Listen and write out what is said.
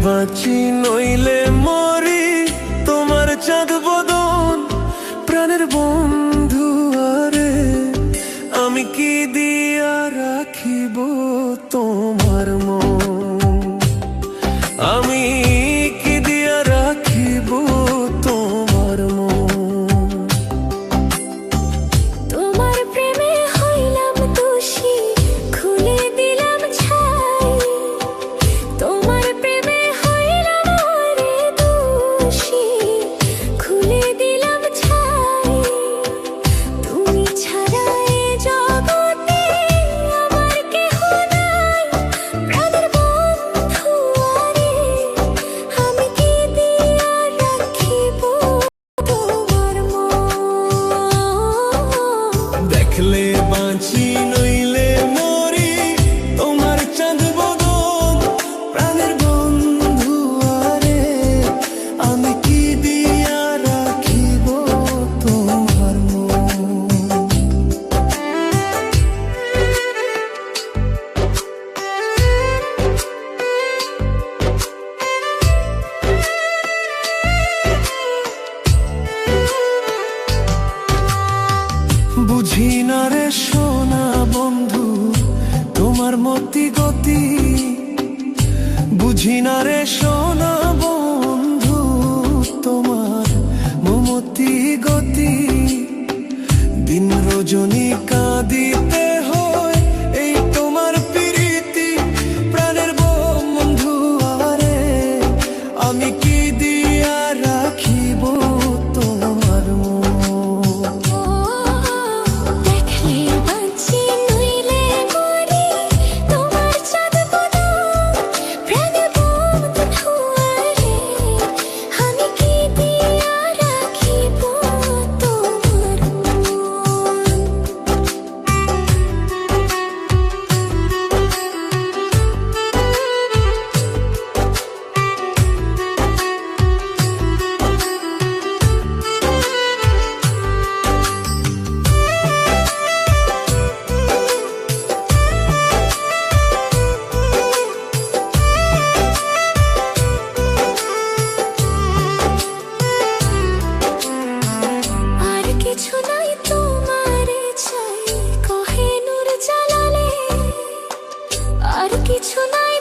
বাঁচি নইলে মরি, তোমার চাঁদ বদন প্রাণের বন্ধু আরে। আমি কি দিয়া রাখিব তোমার মন, আমি কি দিয়া রাখিব তোমার মন। তোমার প্রেমে হইলাম দোষী, খুলে দিলাম ছাই। তোমার প্রেমে হইলাম আরে দোষী, খুলে দিলাম ছাই। তুমি ছাড়া এ জগতে আমার কেহ নাই, প্রাণের বন্ধু আরে। আমি কি দিয়া রাখিব তোমার মন। দেখলে বাঁচি নইলে মরি, তোমার চাঁদ বদন প্রাণের বন্ধু আরে। আমি কি দিয়া রাখিব তোমার মন। বুঝি না রে সোনা বন্ধু তোমার মতি গতি, বুঝি না রে সোনা বন্ধু তোমার মমতি গতি। দিন রজনী কাঁদিতে হয় এই তোমার প্রীতি, প্রাণের বন্ধু আরে। আমি কি দিয়া রাখিব তোমার মন। দেখলে বাঁচি নইলে মরি, তোমার চাঁদ বদন প্রাণের বন্ধু আরে। আমি কি দিয়া রাখিব তোমার মন। আর কিছু নাই তোমারে চাই, কহে নূর জালালে। আর কিছু নাই